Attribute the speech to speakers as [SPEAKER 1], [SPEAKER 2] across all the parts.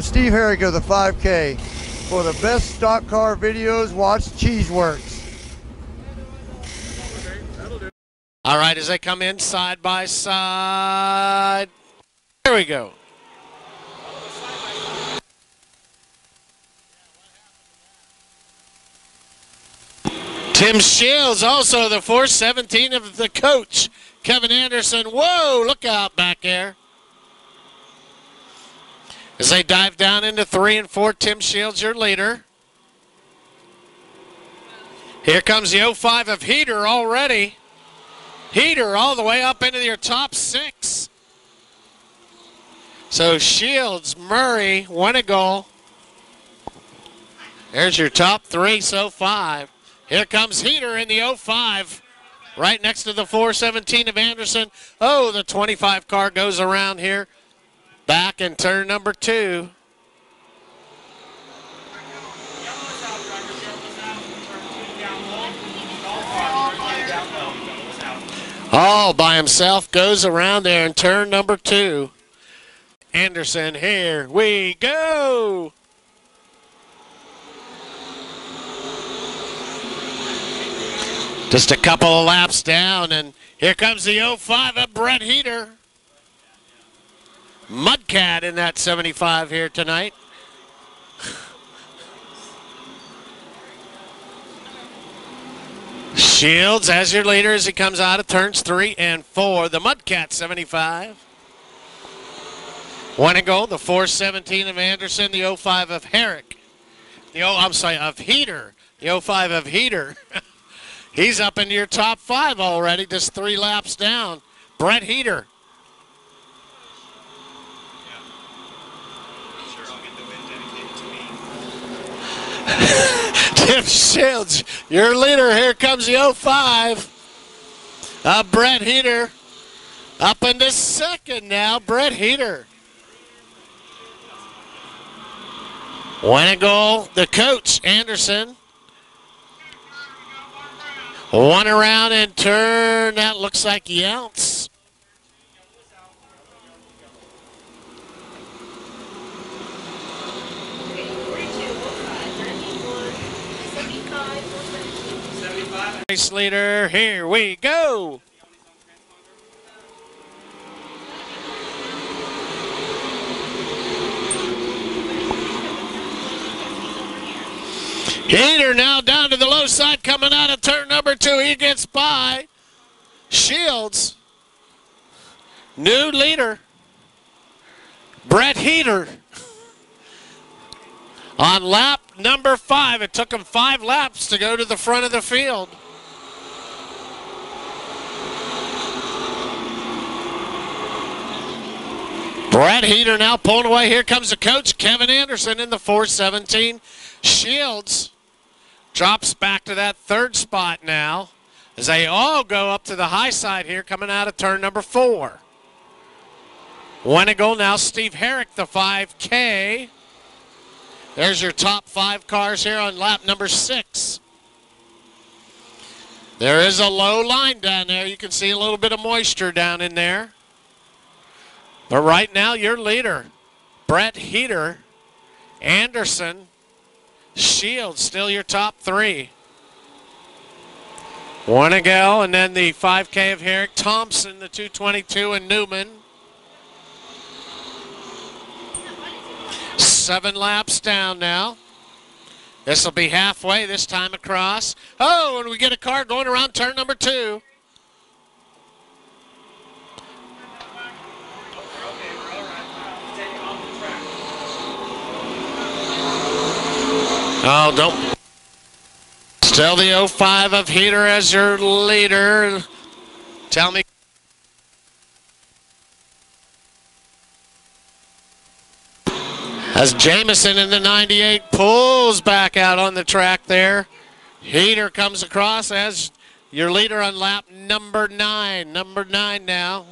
[SPEAKER 1] Steve Herrick of the 5K. For the best stock car videos, watch Cheeseworks.
[SPEAKER 2] All right, as they come in side by side. There we go. Tim Shields, also the 417 of the coach, Kevin Anderson. Whoa, look out back there. As they dive down into 3 and 4, Tim Shields, your leader. Here comes the 05 of Heater already. Heater all the way up into your top 6. So Shields, Murray, Winnegold. There's your top 3 so 5. Here comes Heater in the 05, right next to the 417 of Anderson. Oh, the 25 car goes around here. Back in turn number 2. All by himself goes around there in turn number 2. Anderson, here we go. Just a couple of laps down, and here comes the 05 of Brett Heater. Mudcat in that 75 here tonight. Shields as your leader as he comes out of turns 3 and 4. The Mudcat 75. Winnegold, the 417 of Anderson, the 05 of Herrick. Of Heater. The 05 of Heater. He's up into your top 5 already, just 3 laps down. Brett Heater. Tim Shields, your leader. Here comes the 05. Brett Heater. Up into 2nd now, Brett Heater. Winnegold, the coach, Anderson. One around and turn. That looks like Younts. Race leader, here we go. Heater now down to the low side coming out of turn number 2. He gets by. Shields. New leader. Brett Heater. On lap number 5. It took him 5 laps to go to the front of the field. Brett Heater now pulling away. Here comes the coach, Kevin Anderson, in the 417. Shields drops back to that 3rd spot now as they all go up to the high side here coming out of turn number 4. Winnegold now Steve Herrick, the 5K. There's your top 5 cars here on lap number 6. There is a low line down there. You can see a little bit of moisture down in there. But right now, your leader, Brett Heater, Anderson, Shields, still your top 3. Winnegold, and then the 5K of Herrick, Thompson, the 222, and Newman. 7 laps down now. This will be halfway this time across. Oh, and we get a car going around turn number 2. Oh, don't. Still the 05 of Heater as your leader. Tell me. As Jamison in the 98 pulls back out on the track there. Heater comes across as your leader on lap number 9. Number 9 now.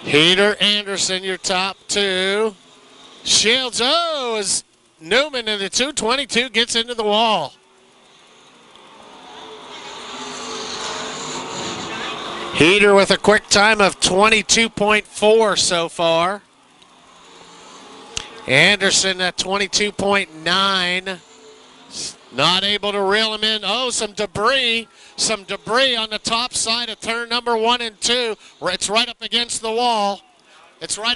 [SPEAKER 2] Heater, Anderson, your top 2. Shields, oh, as Newman in the 222 gets into the wall. Heater with a quick time of 22.4 so far. Anderson at 22.9. Not able to reel him in. Oh, some debris. Some debris on the top side of turn number 1 and 2. It's right up against the wall. It's right.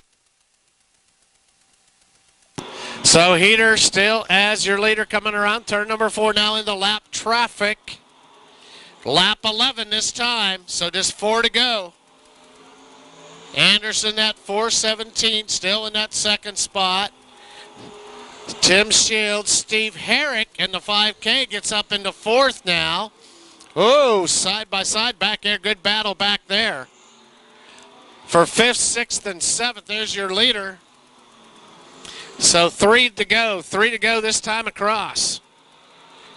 [SPEAKER 2] So Heater still as your leader coming around. Turn number 4 now in the lap traffic. Lap 11 this time. So just 4 to go. Anderson at 4:17, still in that second spot. Tim Shields, Steve Herrick in the 5K gets up into 4th now. Oh, side by side back there. Good battle back there. For 5th, 6th, and 7th, there's your leader. So 3 to go. 3 to go this time across.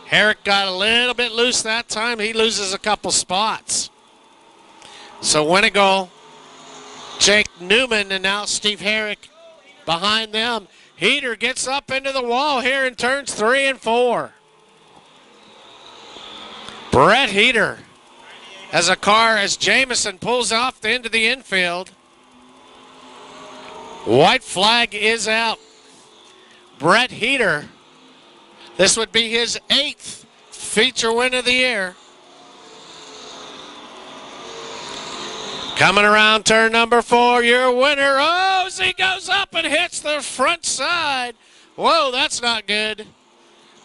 [SPEAKER 2] Herrick got a little bit loose that time. He loses a couple spots. So Winnegold, Jake Newman, and now Steve Herrick behind them. Heater gets up into the wall here in turns 3 and 4. Brett Heater as a car as Jamison pulls off the end of the infield. White flag is out. Brett Heater, this would be his 8th feature win of the year. Coming around turn number 4, your winner. Oh, as he goes up and hits the front side. Whoa, that's not good.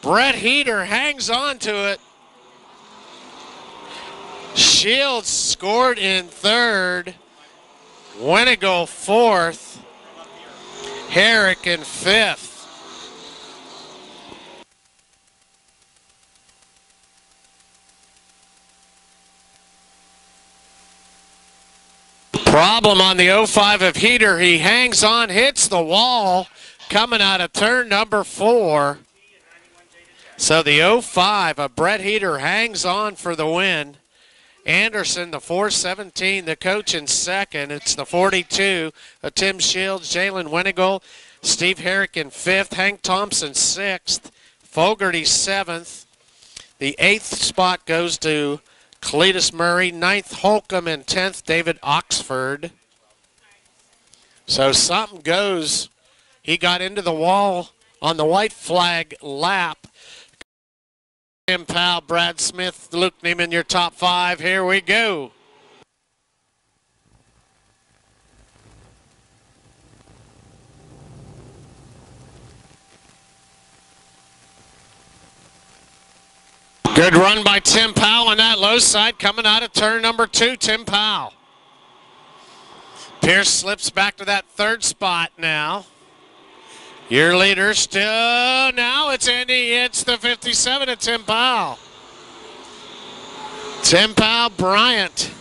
[SPEAKER 2] Brett Heater hangs on to it. Shields scored in 3rd. Winnegold 4th. Herrick in 5th. Problem on the 05 of Heater. He hangs on, hits the wall, coming out of turn number 4. So the 05 of Brett Heater hangs on for the win. Anderson, the 4:17, the coach in 2nd. It's the 42 of Tim Shields, Jalen Winnegold, Steve Herrick in 5th, Hank Thompson 6th, Fogarty 7th. The 8th spot goes to Cletus Murray, 9th Holcomb, and 10th David Oxford. So something goes. He got into the wall on the white flag lap. Tim Powell, Brad Smith, Luke Neiman, your top 5. Here we go. Good run by Tim Powell on that low side coming out of turn number 2, Tim Powell. Pierce slips back to that 3rd spot now. Your leader still, now it's Andy, it's the 57 of Tim Powell. Tim Powell, Bryant,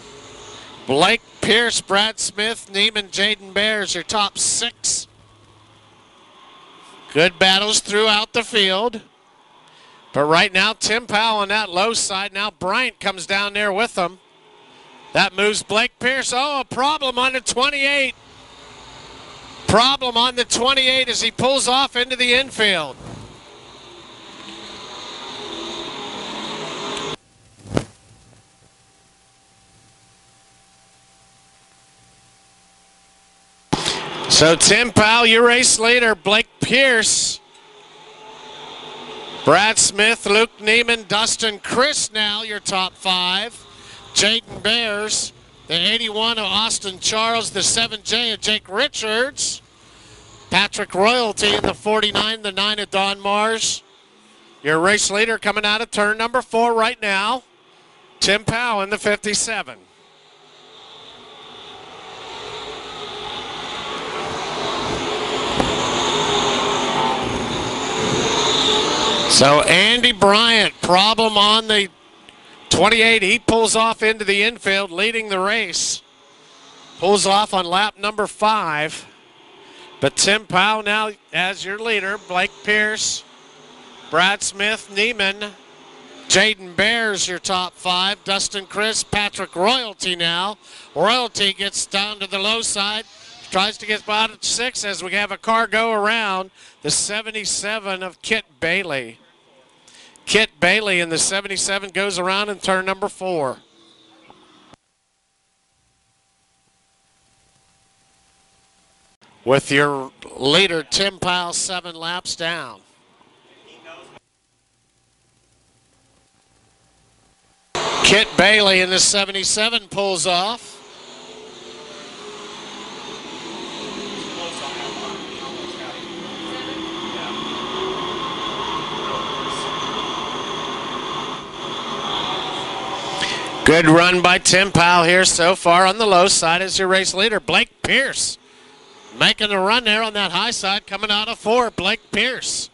[SPEAKER 2] Blake Pierce, Brad Smith, Neiman, Jaden Bears, your top 6. Good battles throughout the field. But right now, Tim Powell on that low side. Now Bryant comes down there with him. That moves Blake Pierce. Oh, a problem on the 28. Problem on the 28 as he pulls off into the infield. So Tim Powell, your race leader, Blake Pierce, Brad Smith, Luke Neiman, Dustin Chris now your top 5. Jaden Bears, the 81 of Austin Charles, the 7J of Jake Richards. Patrick Royalty in the 49, the 9 of Don Mars. Your race leader coming out of turn number 4 right now. Tim Powell in the 57. So Andy Bryant, problem on the 28. He pulls off into the infield, leading the race. Pulls off on lap number 5. But Tim Powell now as your leader. Blake Pierce, Brad Smith, Neiman, Jaden Bears your top 5. Dustin Chris, Patrick Royalty now. Royalty gets down to the low side. Tries to get about at 6 as we have a car go around. The 77 of Kit Bailey. Kit Bailey in the 77 goes around in turn number 4. with your leader, Tim Powell, 7 laps down. Kit Bailey in the 77 pulls off. Good run by Tim Powell here so far on the low side as your race leader. Blake Pierce making the run there on that high side, coming out of 4. Blake Pierce.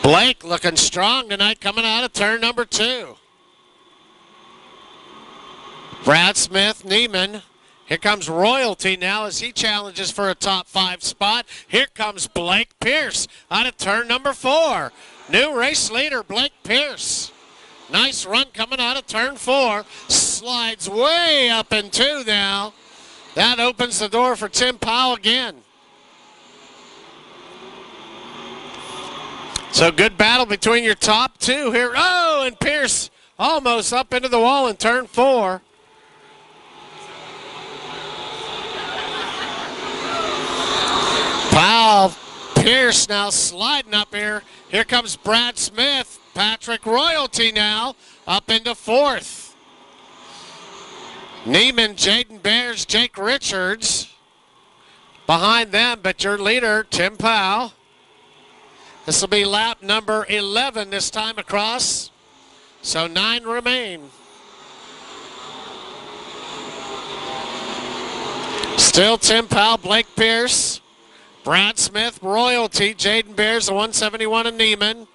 [SPEAKER 2] Blake looking strong tonight, coming out of turn number 2. Brad Smith, Neiman. Here comes Royalty now as he challenges for a top 5 spot. Here comes Blake Pierce out of turn number 4. New race leader, Blake Pierce. Nice run coming out of turn 4. Slides way up in 2 now. That opens the door for Tim Powell again. So good battle between your top 2 here. Oh, and Pierce almost up into the wall in turn 4. Powell, Pierce now sliding up here. Here comes Brad Smith. Patrick Royalty now up into 4th. Neiman, Jaden Bears, Jake Richards behind them, but your leader, Tim Powell. This will be lap number 11 this time across, so 9 remain. Still Tim Powell, Blake Pierce, Brad Smith, Royalty, Jaden Bears, the 171 of Neiman.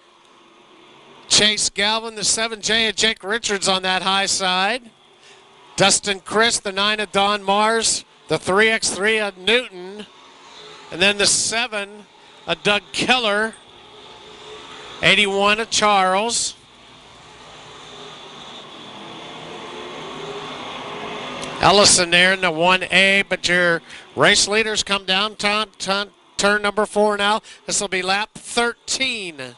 [SPEAKER 2] Chase Galvin, the 7J of Jake Richards on that high side. Dustin Chris, the 9 of Don Mars, the 3x3 of Newton, and then the 7 of Doug Keller, 81 of Charles. Ellison there in the 1A, but your race leaders come down turn number 4 now. This will be lap 13.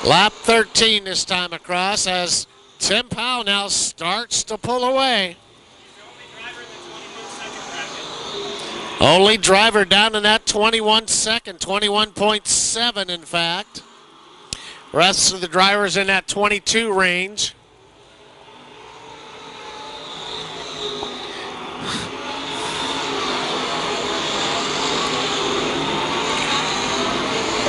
[SPEAKER 2] Lap 13 this time across as Tim Powell now starts to pull away. Only driver down in that 21 second, 21.7 in fact. Rest of the drivers in that 22 range.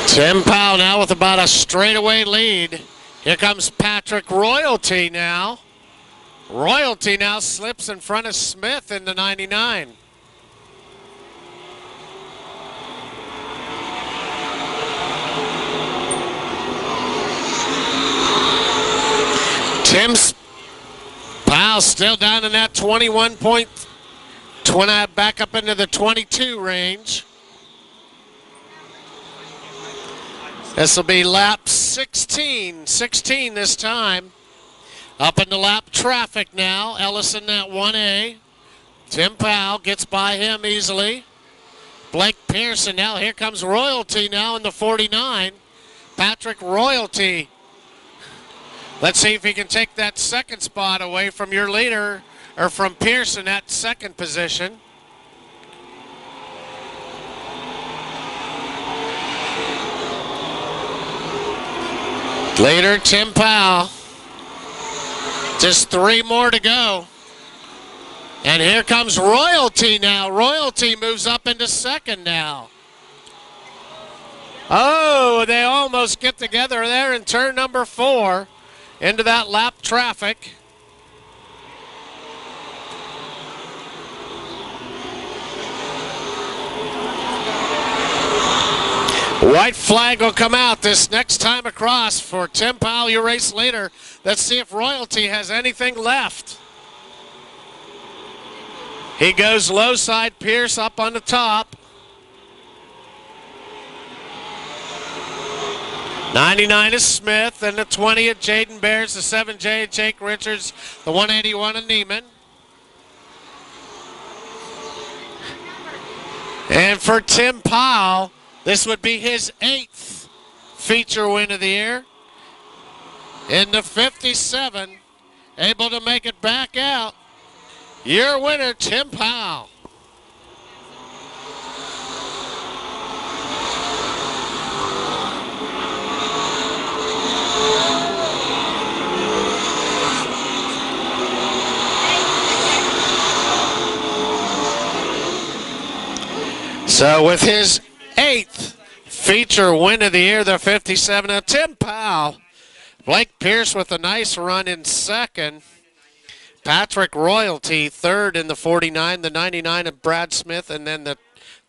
[SPEAKER 2] Tim Powell now with about a straightaway lead. Here comes Patrick Royalty now. Royalty now slips in front of Smith in the 99. Tim Powell still down in that 21.20, back up into the 22 range. This will be lap 16. 16 this time. Up into lap traffic now. Ellison at 1A. Tim Powell gets by him easily. Blake Pearson now. Here comes Royalty now in the 49. Patrick Royalty. Let's see if he can take that second spot away from your leader, or from Pearson at second position. Leader Tim Powell. Just 3 more to go. And here comes Royalty now. Royalty moves up into second now. Oh, they almost get together there in turn number 4 into that lap traffic. White flag will come out this next time across for Tim Powell, your race leader. Let's see if Royalty has anything left. He goes low side, Pierce up on the top. 99 is Smith, and the 20 of Jaden Bears, the 7J of Jake Richards, the 181 of Neiman. And for Tim Powell, this would be his 8th feature win of the year. In the 57, able to make it back out. Your winner, Tim Powell. So with his 8th feature win of the year, the 57. Now Tim Powell, Blake Pierce with a nice run in 2nd. Patrick Royalty 3rd in the 49, the 99 of Brad Smith, and then the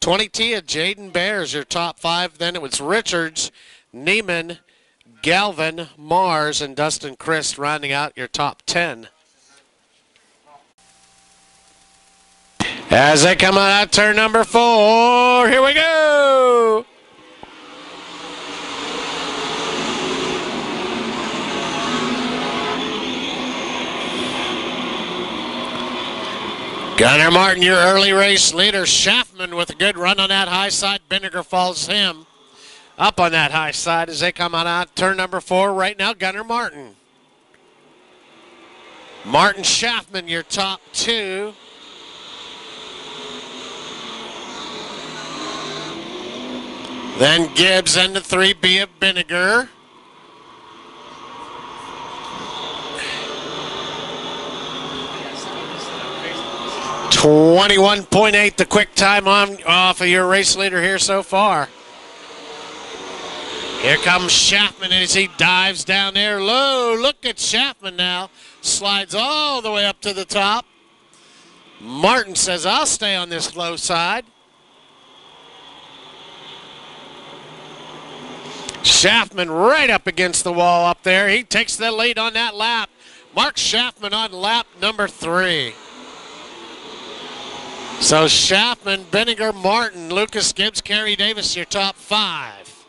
[SPEAKER 2] 20T of Jaden Bears, your top 5. Then it was Richards, Neiman, Galvin, Mars, and Dustin Christ rounding out your top 10. As they come out turn number 4, here we go. Gunnar Martin, your early race leader. Schaffman with a good run on that high side. Vinegar follows him up on that high side as they come on out turn number 4 right now. Gunnar Martin. Martin Schaffman, your top 2. Then Gibbs and the 3B of Vinegar. .21.8 the quick time off of your race leader here so far. Here comes Schaffman as he dives down there low. Look at Schaffman now. Slides all the way up to the top. Martin says, I'll stay on this low side. Schaffman right up against the wall up there. He takes the lead on that lap. Mark Schaffman on lap number 3. So Schaffman, Vinegar, Martin, Lucas Gibbs, Kerry Davis, your top 5.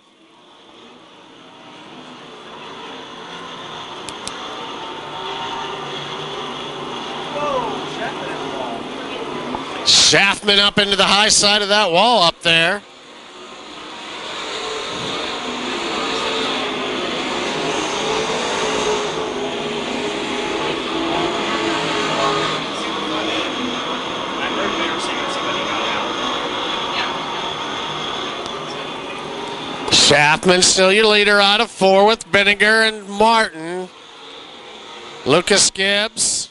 [SPEAKER 2] Schaffman up into the high side of that wall up there. Schaffman still your leader out of 4 with Vinegar and Martin. Lucas Gibbs.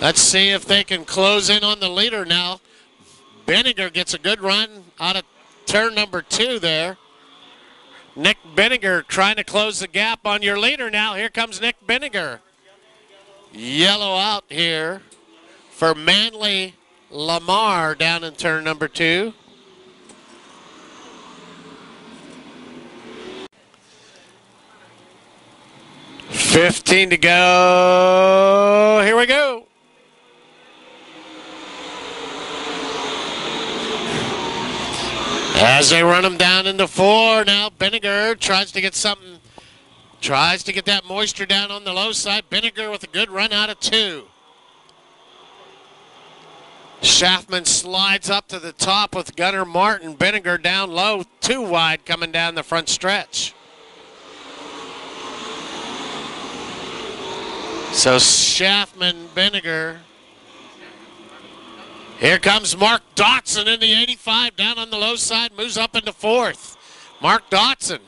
[SPEAKER 2] Let's see if they can close in on the leader now. Vinegar gets a good run out of turn number 2 there. Nick Vinegar trying to close the gap on your leader now. Here comes Nick Vinegar. Yellow out here for Manley Lamar down in turn number 2. $15 to go. Here we go. As they run them down into 4, now Vinegar tries to get something, tries to get that moisture down on the low side. Vinegar with a good run out of 2. Schaffman slides up to the top with Gunnar Martin. Vinegar down low, 2 wide coming down the front stretch. So Schaffman, Vinegar. Here comes Mark Dotson in the 85 down on the low side, moves up into 4th. Mark Dotson.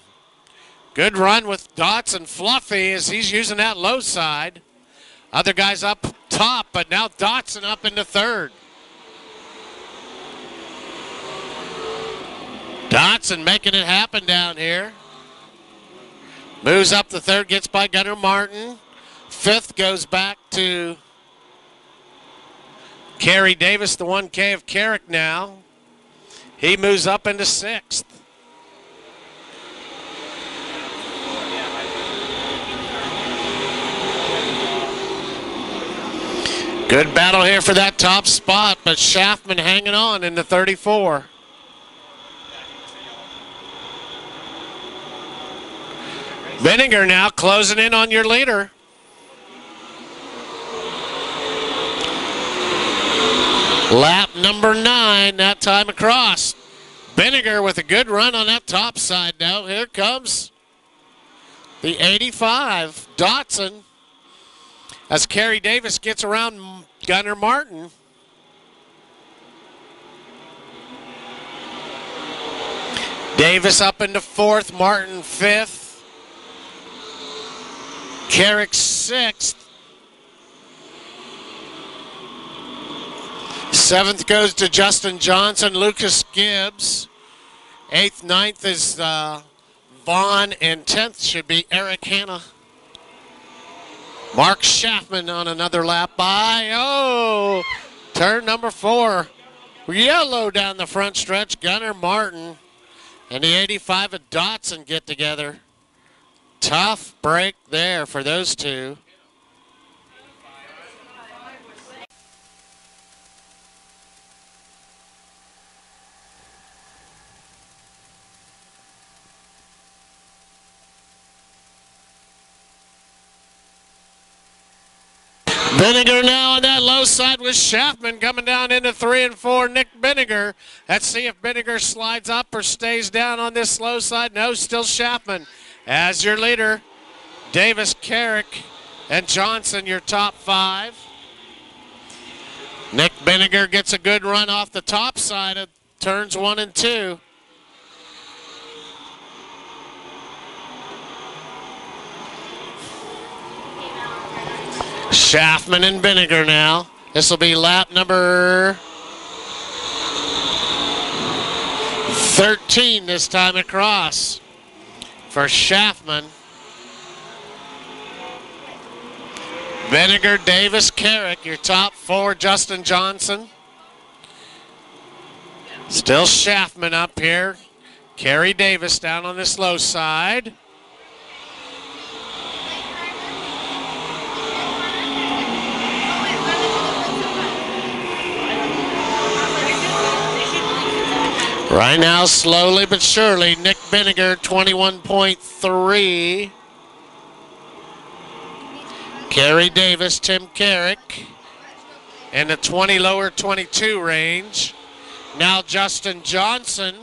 [SPEAKER 2] Good run with Dotson. Fluffy as he's using that low side. Other guys up top, but now Dotson up into 3rd. Dotson making it happen down here. Moves up the 3rd, gets by Gunnar Martin. 5th goes back to Kerry Davis, the 1K of Carrick now. He moves up into 6th. Good battle here for that top spot, but Schaffman hanging on in the 34. Vinegar now closing in on your leader. Lap number 9, that time across. Vinegar with a good run on that top side now. Here comes the 85, Dotson. as Kerry Davis gets around Gunnar Martin. Davis up into fourth, Martin fifth, Carrick sixth. Seventh goes to Justin Johnson, Lucas Gibbs. Eighth, ninth is Vaughn, and 10th should be Eric Hanna. Mark Schaffman on another lap by. Oh, turn number 4. Yellow down the front stretch. Gunnar Martin and the 85 of Dotson get together. Tough break there for those two. Benninger now on that low side with Schaffman coming down into 3 and 4. Nick Benninger. Let's see if Benninger slides up or stays down on this low side. No, still Schaffman as your leader. Davis, Carrick, and Johnson your top 5. Nick Benninger gets a good run off the top side of turns 1 and 2. Schaffman and Benninger now. This will be lap number 13 this time across for Schaffman. Benninger, Davis, Carrick, your top 4. Justin Johnson. Still Schaffman up here. Kerry Davis down on this low side. Right now, slowly but surely, Nick Benninger, 21.3. Kerry Davis, Tim Carrick, in the 20 lower 22 range. Now Justin Johnson.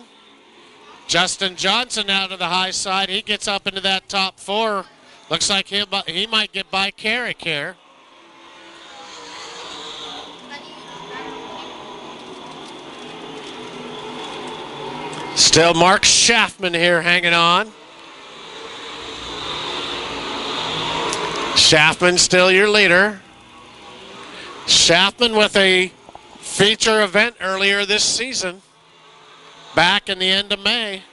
[SPEAKER 2] Justin Johnson out of the high side. He gets up into that top 4. Looks like he might get by Carrick here. Still Mark Schaffman here hanging on. Schaffman still your leader. Schaffman with a feature event earlier this season, back in the end of May.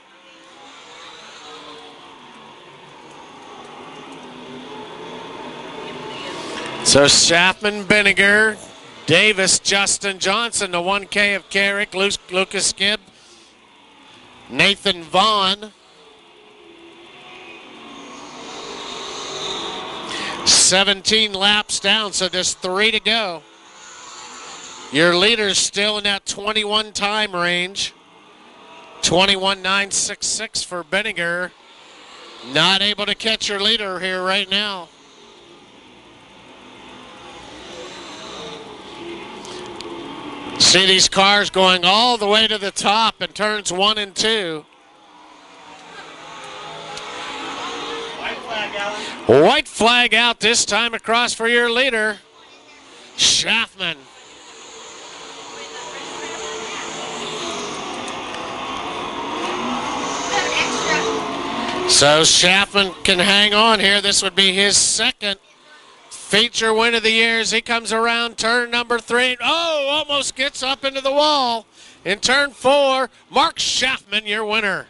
[SPEAKER 2] So Schaffman, Benninger, Davis, Justin Johnson, the 1K of Carrick, Lucas Gibb, Nathan Vaughn. 17 laps down, so there's 3 to go. Your leader's still in that 21 time range. 21.966 for Benninger. Not able to catch your leader here right now. See these cars going all the way to the top in turns 1 and 2. White flag out this time across for your leader, Schaffman. So Schaffman can hang on here. This would be his second feature win of the year as he comes around turn number 3. Oh, almost gets up into the wall. In turn 4, Mark Schaffman, your winner.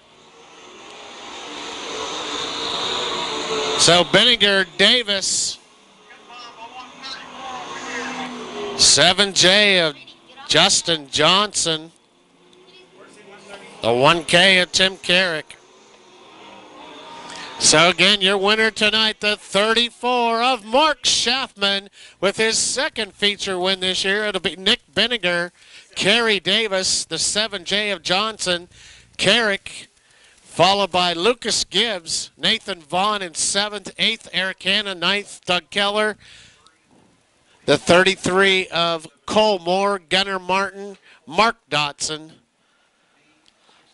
[SPEAKER 2] So Benninger, Davis, 7J of Justin Johnson, the 1K of Tim Carrick. So again, your winner tonight, the 34 of Mark Schaffman, with his second feature win this year. It'll be Nick Benninger, Kerry Davis, the 7J of Johnson, Carrick, followed by Lucas Gibbs, Nathan Vaughn in 7th, 8th, Eric Hanna, 9th, Doug Keller, the 33 of Cole Moore, Gunnar Martin, Mark Dotson.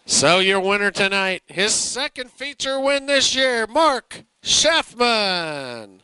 [SPEAKER 2] So your winner tonight, his second feature win this year, Mark Schaffman.